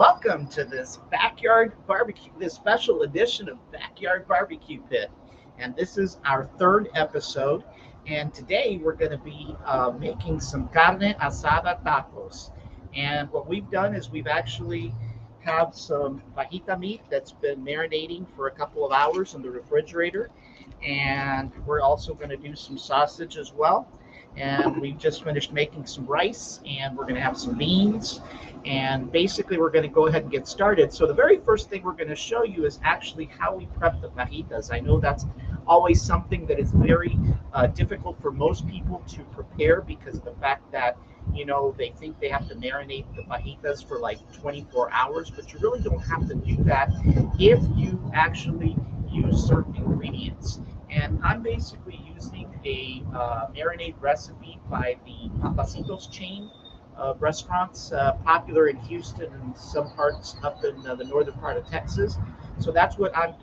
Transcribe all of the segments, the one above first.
Welcome to this backyard barbecue, this special edition of Backyard Barbecue Pit. And this is our third episode. And today we're going to be making some carne asada tacos. And what we've done is we've actually have some fajita meat that's been marinating for a couple of hours in the refrigerator. And we're also going to do some sausage as well. And we've just finished making some rice, and we're going to have some beans, and basically we're going to go ahead and get started. So the very first thing we're going to show you is actually how we prep the fajitas. I know that's always something that is very difficult for most people to prepare because of the fact that they think they have to marinate the fajitas for like 24 hours, but you really don't have to do that if you actually use certain ingredients. And I'm basically using a marinade recipe by the Papacitos chain of restaurants, popular in Houston and some parts up in the northern part of Texas. So that's what I'm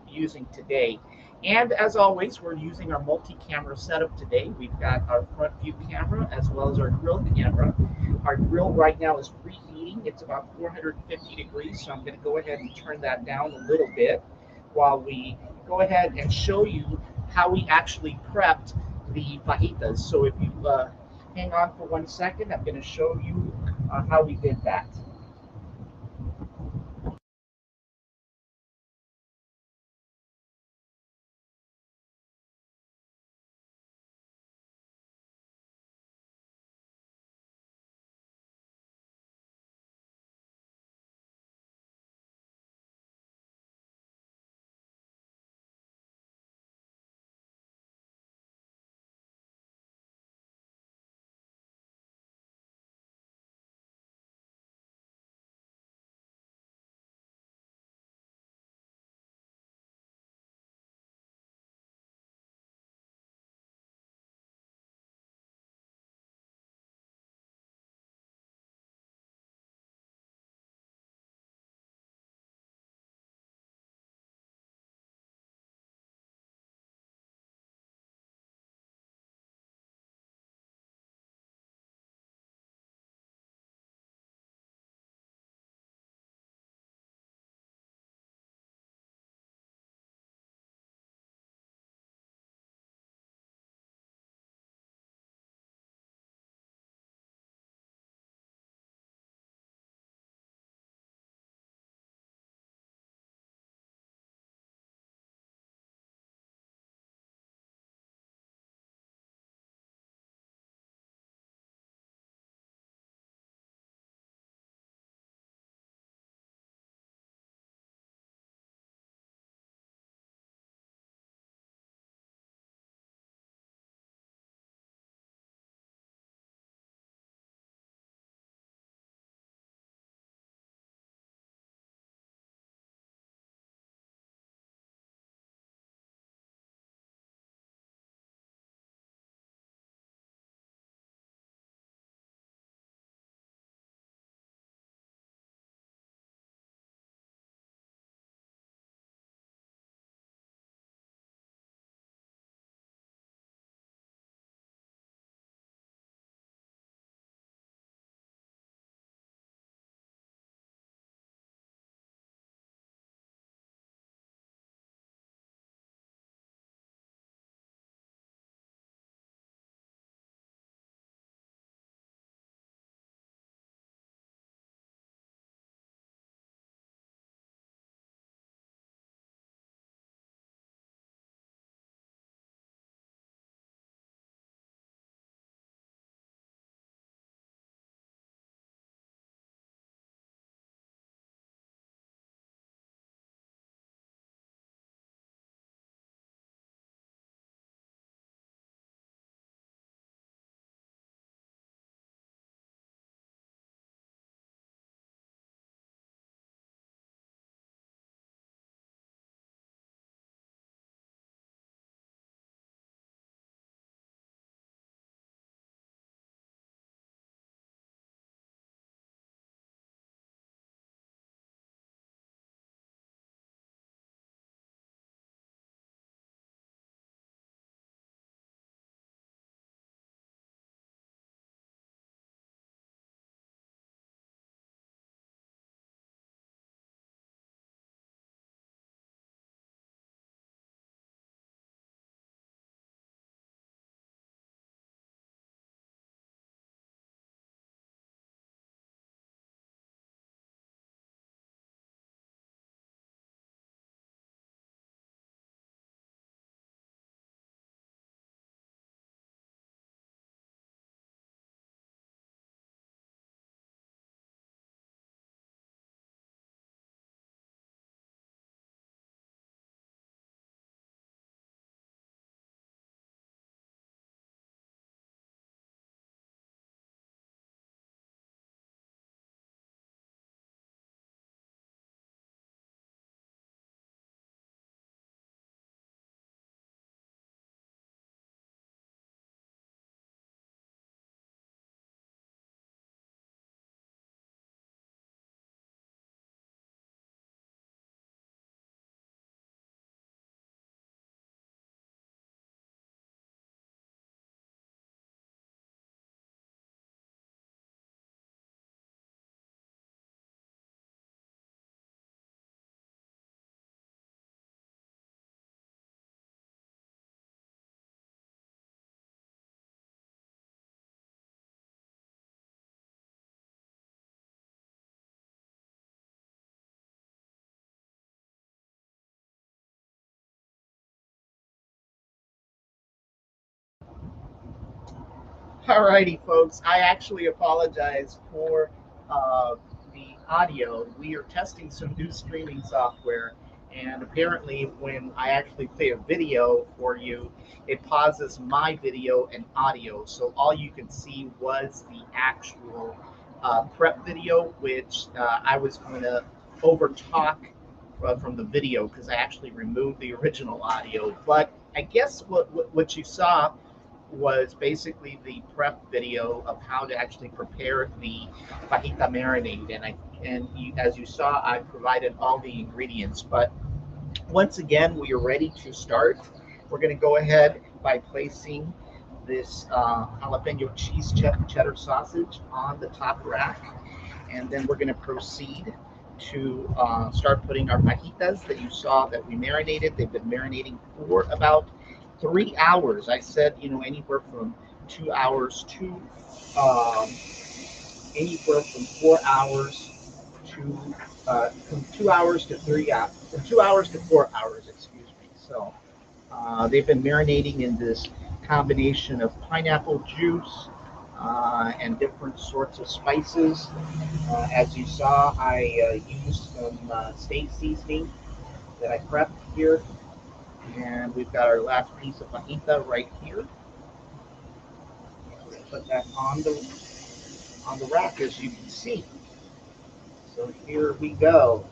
using today. And as always, we're using our multi-camera setup today. We've got our front view camera as well as our grill camera. Our grill right now is preheating. It's about 450 degrees, so I'm going to go ahead and turn that down a little bit while we go ahead and show you how we actually prepped the fajitas. So if you hang on for 1 second, I'm going to show you how we did that. Alrighty, folks. I actually apologize for the audio. We are testing some new streaming software, and apparently, when I actually play a video for you, it pauses my video and audio. So all you could see was the actual prep video, which I was going to over talk from the video because I actually removed the original audio. But I guess what you saw was basically the prep video of how to actually prepare the fajita marinade, as you saw, I provided all the ingredients. But once again, we are ready to start. We're going to go ahead by placing this jalapeno cheese cheddar sausage on the top rack, and then we're going to proceed to start putting our fajitas that you saw that we marinated. They've been marinating for about 3 hours. I said, anywhere from 2 hours to anywhere from 4 hours to from 2 hours to 3 hours, from 2 hours to 4 hours, excuse me. So they've been marinating in this combination of pineapple juice and different sorts of spices. As you saw, I used some steak seasoning that I prepped here. And we've got our last piece of fajita right here. Put that on the rack, as you can see. So here we go.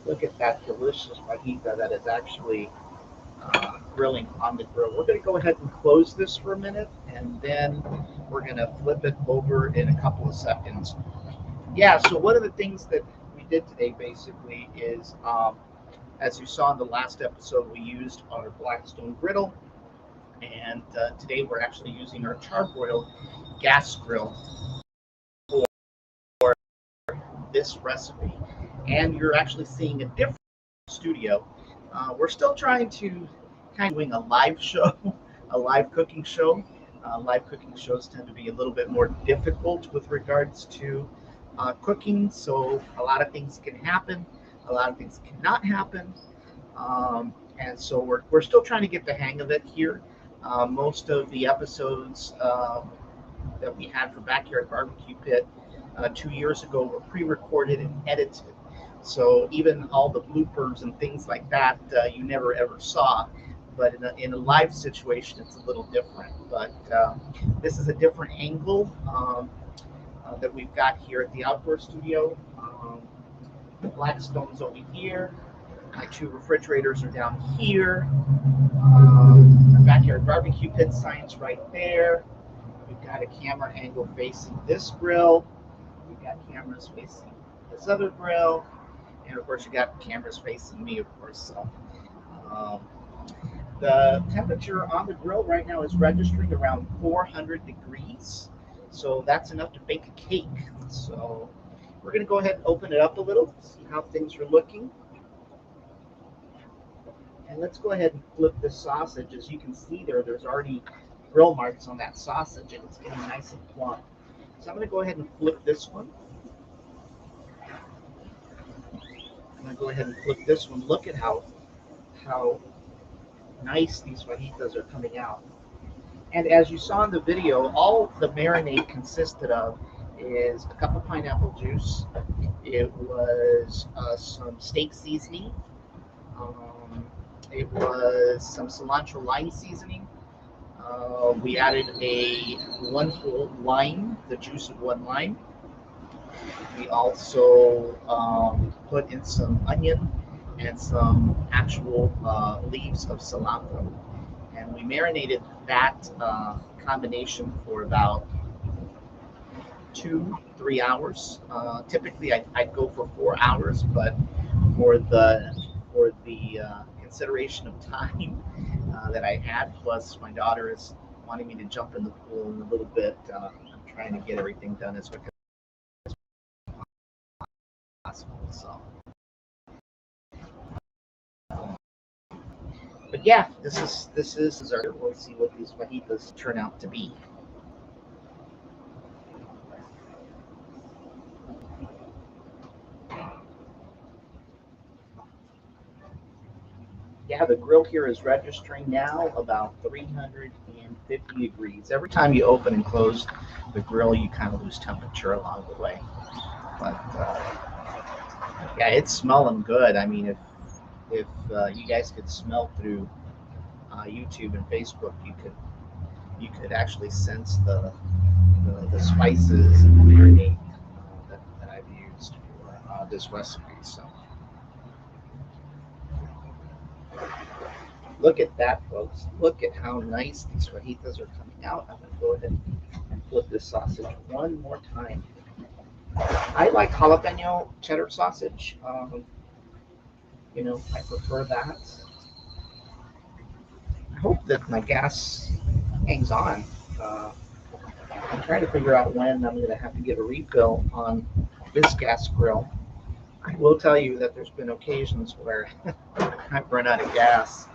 Look at that delicious fajita that is actually grilling on the grill. We're going to go ahead and close this for a minute, and then we're going to flip it over in a couple of seconds. Yeah, so one of the things that we did today basically is, as you saw in the last episode, we used our Blackstone griddle, and today we're actually using our charbroil gas grill for this recipe. And you're actually seeing a different studio. We're still trying to kind of doing a live show, a live cooking show. Live cooking shows tend to be a little bit more difficult with regards to cooking, so a lot of things can happen, a lot of things cannot happen, and so we're still trying to get the hang of it here. Most of the episodes that we had for Backyard Barbecue Pit 2 years ago were pre-recorded and edited, so even all the bloopers and things like that you never ever saw. But in a live situation, it's a little different. But this is a different angle that we've got here at the outdoor studio. The Blackstone's over here. My 2 refrigerators are down here. The Backyard Barbecue Pit sign's right there. We've got a camera angle facing this grill. We've got cameras facing this other grill. And of course, you got cameras facing me, of course. So the temperature on the grill right now is registering around 400 degrees. So that's enough to bake a cake. So we're going to go ahead and open it up a little, see how things are looking. And let's go ahead and flip this sausage. As you can see there's already grill marks on that sausage, and it's getting nice and plump. So I'm going to go ahead and flip this one. I'm going to go ahead and flip this one. Look at how nice these fajitas are coming out. And as you saw in the video, all the marinade consisted of is a cup of pineapple juice. It was some steak seasoning. It was some cilantro lime seasoning. We added one whole lime, the juice of 1 lime. We also put in some onion and some actual leaves of cilantro. And we marinated that combination for about 2-3 hours. Typically, I'd go for 4 hours, but for the consideration of time that I had, plus my daughter is wanting me to jump in the pool in a little bit, I'm trying to get everything done as quick as possible. So. But yeah, this is our. We'll see what these fajitas turn out to be. Yeah, the grill here is registering now about 350 degrees. Every time you open and close the grill, you kind of lose temperature along the way. But yeah, it's smelling good. I mean, if you guys could smell through YouTube and Facebook, you could actually sense the spices and the marinade that I've used for this recipe. So look at that, folks. Look at how nice these fajitas are coming out. I'm going to go ahead and flip this sausage one more time. I like jalapeno cheddar sausage. I prefer that. I hope that my gas hangs on. Uh, I'm trying to figure out when I'm going to have to get a refill on this gas grill. I will tell you that there's been occasions where I've run out of gas,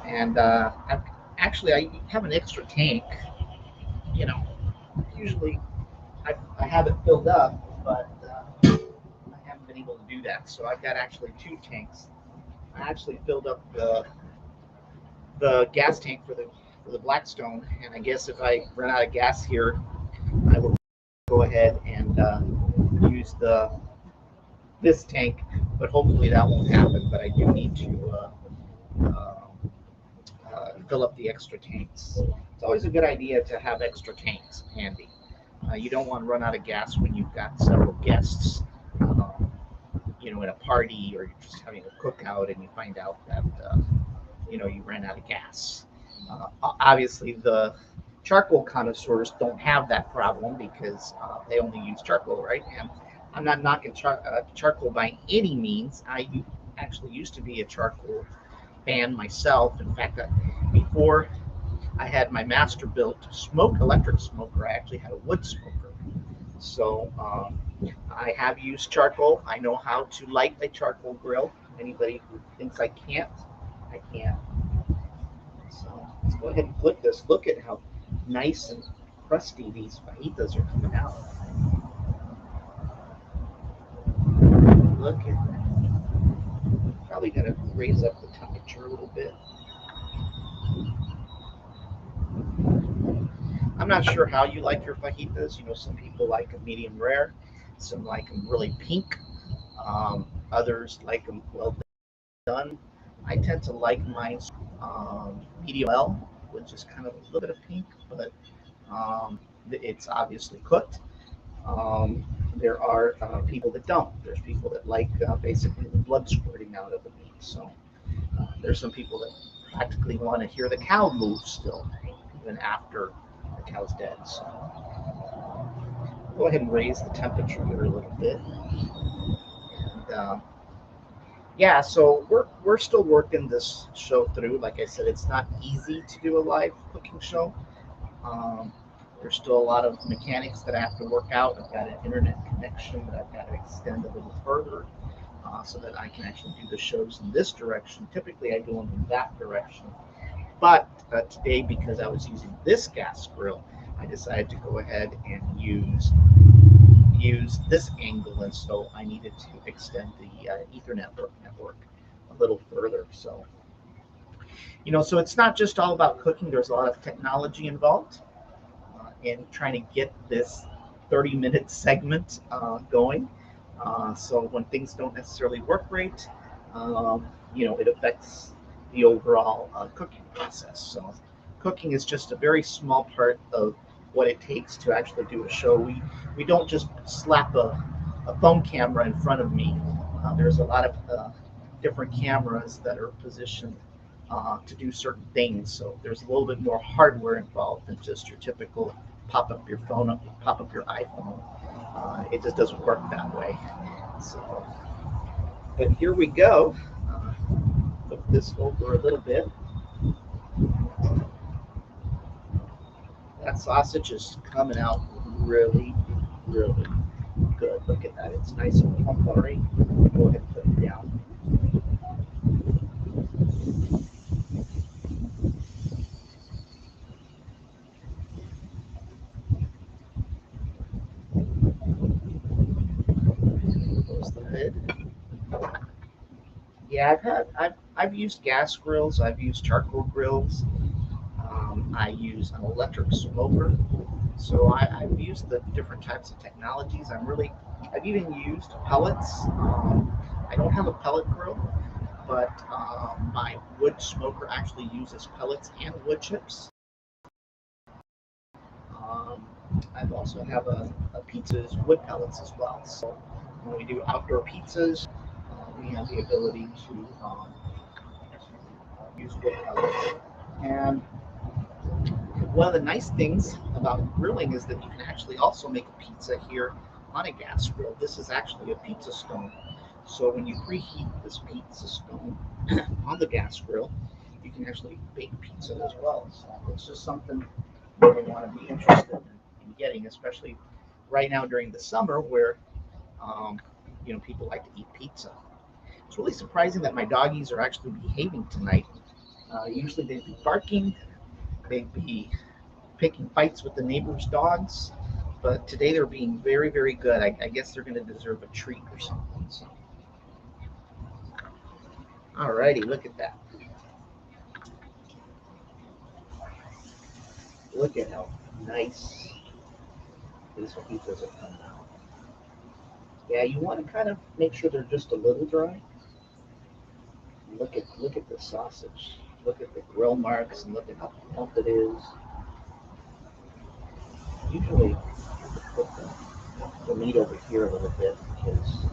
and I have an extra tank. You know, usually I have it filled up, but I haven't been able to do that. So I've got actually two tanks. I actually filled up the gas tank for the Blackstone, and I guess if I run out of gas here, I will go ahead and use this tank, but hopefully that won't happen. But I do need to fill up the extra tanks. It's always a good idea to have extra tanks handy. You don't want to run out of gas when you've got several guests, in a party, or you're just having a cookout and you find out that you ran out of gas. Obviously, the charcoal connoisseurs don't have that problem because they only use charcoal, right? And I'm not knocking charcoal by any means. I actually used to be a charcoal fan myself. In fact, before I had my master built electric smoker, I actually had a wood smoker. So I have used charcoal. I know how to light a charcoal grill. Anybody who thinks I can't, I can. So let's go ahead and flip this. Look at how nice and crusty these fajitas are coming out. Look at that. Probably going to raise up the temperature a little bit. I'm not sure how you like your fajitas. Some people like them medium rare. Some like them really pink. Others like them well done. I tend to like mine medium well, which is kind of a little bit of pink, but it's obviously cooked. Um, there are people that don't. There's people that like basically the blood squirting out of the meat. So there's some people that practically want to hear the cow move still, even after the cow's dead. So go ahead and raise the temperature here a little bit. And yeah, so we're still working this show through. Like I said, it's not easy to do a live cooking show. Um, there's still a lot of mechanics that I have to work out. I've got an internet connection that I've got to extend a little further so that I can actually do the shows in this direction. Typically, I do them in that direction. But today, because I was using this gas grill, I decided to go ahead and use this angle, and so I needed to extend the Ethernet network a little further. So, so it's not just all about cooking. There's a lot of technology involved in trying to get this 30-minute segment going. So when things don't necessarily work great, it affects the overall cooking process. So cooking is just a very small part of what it takes to actually do a show. We don't just slap a phone camera in front of me. There's a lot of different cameras that are positioned to do certain things. So there's a little bit more hardware involved than just your typical pop up your iPhone. It just doesn't work that way. So, but here we go. Flip this over a little bit. That sausage is coming out really, really good. Look at that. It's nice and plump already. Go ahead and put it down. Close the lid. Yeah, I've used gas grills, I've used charcoal grills, I use an electric smoker. So I've used the different types of technologies. I've even used pellets. I don't have a pellet grill, but my wood smoker actually uses pellets and wood chips. Um, I've also have a pizzas wood pellets as well. So when we do outdoor pizzas, we have the ability to use wood pellets. And one of the nice things about grilling is that you can actually also make a pizza here on a gas grill. This is actually a pizza stone. So when you preheat this pizza stone on the gas grill, you can actually bake pizza as well. So it's just something you may want to be interested in getting, especially right now during the summer where um, people like to eat pizza. It's really surprising that my doggies are actually behaving tonight. Usually they'd be barking, they'd be picking fights with the neighbors' dogs, but today they're being very, very good. I guess they're going to deserve a treat or something. So, alrighty, look at that. Look at how nice these pizzas are coming out. Yeah, you want to kind of make sure they're just a little dry. Look at the sausage. Look at the grill marks and look at how plump it is. Usually, I put the meat over here a little bit because,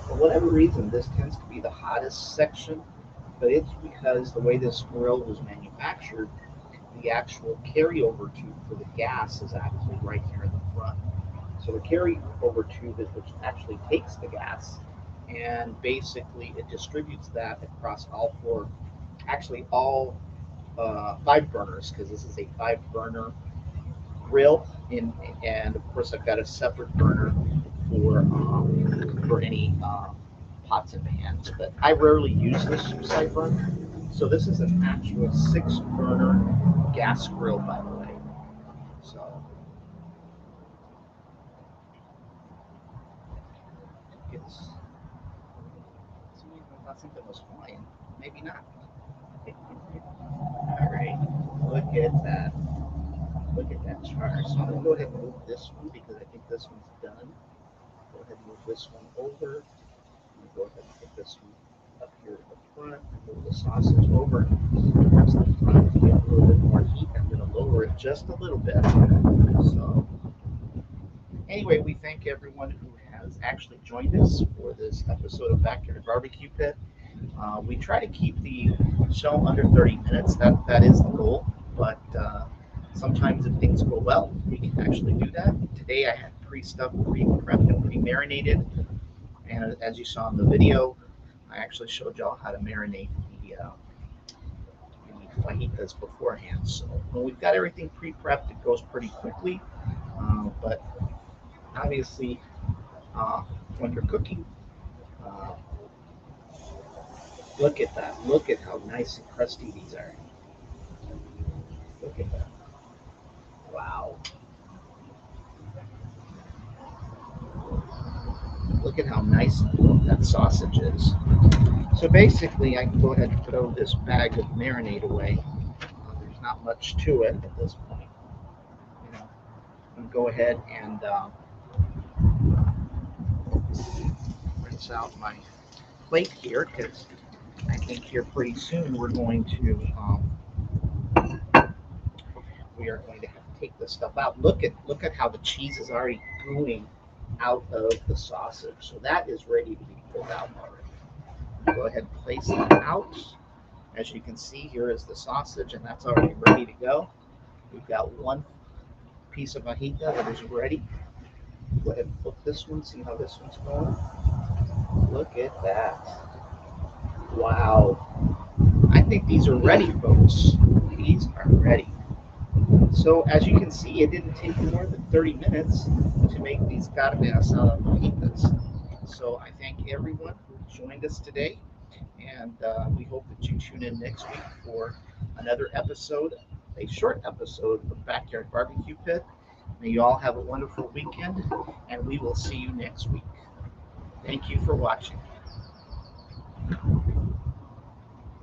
for whatever reason, this tends to be the hottest section. But it's because the way this grill was manufactured, the actual carryover tube for the gas is actually right here in the front. So the carryover tube is which actually takes the gas and basically it distributes that across all four, actually all five burners, because this is a five burner grill, and of course I've got a separate burner for any pots and pans. But I rarely use this side burner, so this is an actual six burner gas grill, by the way. So it's I thought something was flying. Maybe not. All right, look at that. Look at that char. So I'm gonna go ahead and move this one because I think this one's done. Go ahead and move this one over. And go ahead and put this one up here to the front. And move the sausage over towards the front to get a little bit more heat. I'm gonna lower it just a little bit. So anyway, we thank everyone who has actually joined us for this episode of Backyard Barbecue Pit. We try to keep the show under 30 minutes. That is the goal. But sometimes if things go well, we can actually do that. Today I had pre-stuffed, pre-prepped, and pre-marinated. And as you saw in the video, I actually showed y'all how to marinate the fajitas beforehand. So when we've got everything pre-prepped, it goes pretty quickly. But obviously, when you're cooking, uh, look at that. Look at how nice and crusty these are. Look at that. Wow. Look at how nice that sausage is. So basically, I can go ahead and throw this bag of marinade away. There's not much to it at this point. I'm going to go ahead and rinse out my plate here because I think here pretty soon we are going to have to take this stuff out. Look at how the cheese is already gooing out of the sausage. So that is ready to be pulled out already. Go ahead and place that out. As you can see, here is the sausage, and that's already ready to go. We've got one piece of fajita that is ready. Go ahead and flip this one, see how this one's going. Look at that. Wow. I think these are ready, folks. These are ready. So as you can see, it didn't take more than 30 minutes to make these carne asada fajitas. So I thank everyone who joined us today, and we hope that you tune in next week for another episode, a short episode of Backyard Barbecue Pit. May you all have a wonderful weekend, and we will see you next week. Thank you for watching.